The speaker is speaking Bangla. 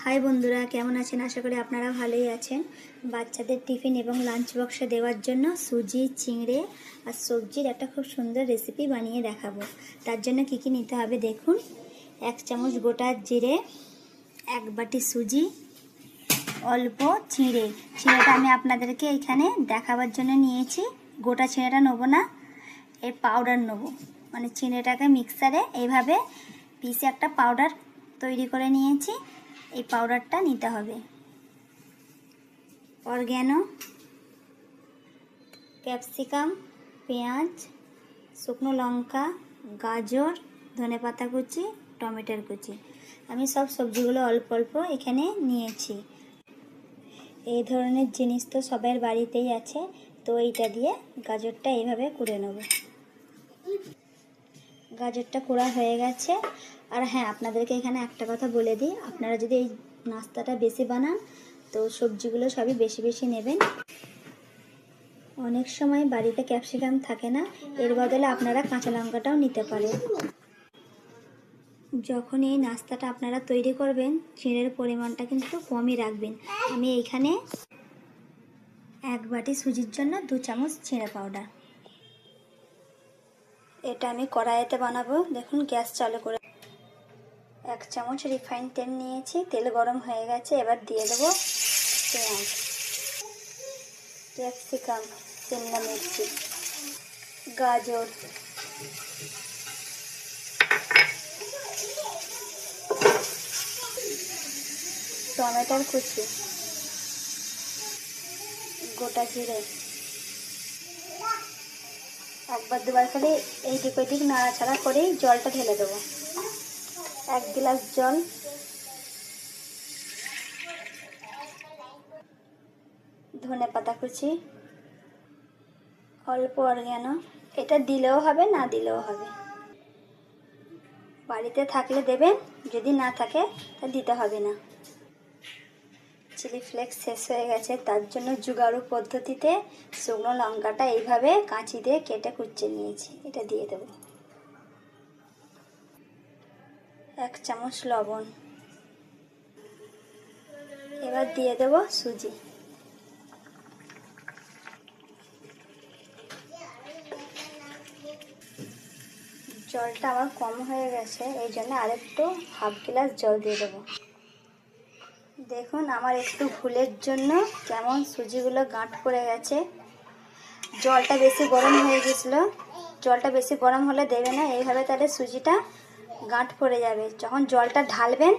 হাই বন্ধুরা, কেমন আছেন? আশা করি আপনারা ভালোই আছেন। বাচ্চাদের টিফিন এবং লাঞ্চ বক্সে দেওয়ার জন্য সুজি, চিংড়ে আর সবজির একটা খুব সুন্দর রেসিপি বানিয়ে দেখাবো। তার জন্য কি কি নিতে হবে দেখুন। 1 চামচ গোটা জিরে, 1 বাটি সুজি, অল্প চিঁড়েটা আমি আপনাদেরকে এখানে দেখাবার জন্য নিয়েছি। গোটা চিঁড়েটা নেবো না, এর পাউডার নেবো। মানে চিঁড়েটাকে মিক্সারে এইভাবে পিষে একটা পাউডার তৈরি করে নিয়েছি। এই পাউডারটা নিতে হবে। অরগ্যানো, ক্যাপসিকাম, পেঁয়াজ, শুকনো লঙ্কা, গাজর, ধনেপাতা কুচি, টমেটোর কুচি। আমি সব সবজিগুলো অল্প অল্প এখানে নিয়েছি। এই ধরনের জিনিস তো সবার বাড়িতেই আছে, তো এইটা দিয়ে গাজরটা এইভাবে কুড়ে নেব। গাজরটা কুড়া হয়ে গেছে। আর হ্যাঁ, আপনাদেরকে এখানে একটা কথা বলে দিই, আপনারা যদি এই নাস্তাটা বেশি বানান তো সবজিগুলো সবই বেশি বেশি নেবেন। অনেক সময় বাড়িতে ক্যাপসিকাম থাকে না, এর বদলে আপনারা কাঁচা লঙ্কাটাও নিতে পারেন। যখন এই নাস্তাটা আপনারা তৈরি করবেন, চিঁড়ের পরিমাণটা কিন্তু কমই রাখবেন। আমি এইখানে 1 বাটি সুজির জন্য 2 চামচ চিঁড়ে পাউডার। এটা আমি কড়াইতে বানাবো। দেখুন, গ্যাস চালু করে 1 চামচ রিফাইন তেল নিয়েছি। তেল গরম হয়ে গেছে। এবার দিয়ে দেবো পেঁয়াজ, ক্যাপসিকাম, শিমলা মির্চি, গাজর, টমেটোর কুচি, গোটা জিরে। একবার দুবার করে এই দিক ওই দিক নাড়াচাড়া করেই জলটা ঢেলে দেবো। 1 গ্লাস জল, ধনেপাতা কুচি, অল্প অরগ্যানো। এটা দিলেও হবে, না দিলেও হবে। বাড়িতে থাকলে দেবেন, যদি না থাকে তা দিতে হবে না। চিলি ফ্লেক্স শেষ হয়ে গেছে, তার জন্য জুগাড়ু পদ্ধতিতে শুকনো লঙ্কাটা এইভাবে কাঁচি দিয়ে কেটে কুচিয়ে নিয়েছি। এটা দিয়ে দেব। 1 চামচ লবণ। এবার দিয়ে দেব সুজি। জলটা আমার কম হয়ে গেছে, এই জন্য আরেকটু হাফ গ্লাস জল দিয়ে দেবো। দেখুন, আমার একটু ভুলের জন্য কেমন সুজিগুলো গাঁট পড়ে গেছে। জলটা বেশি গরম হয়ে গেছিলো। জলটা বেশি গরম হলে দেবে না এইভাবে, তাহলে সুজিটা গাঁট পড়ে যাবে। যখন জলটা ঢালবেন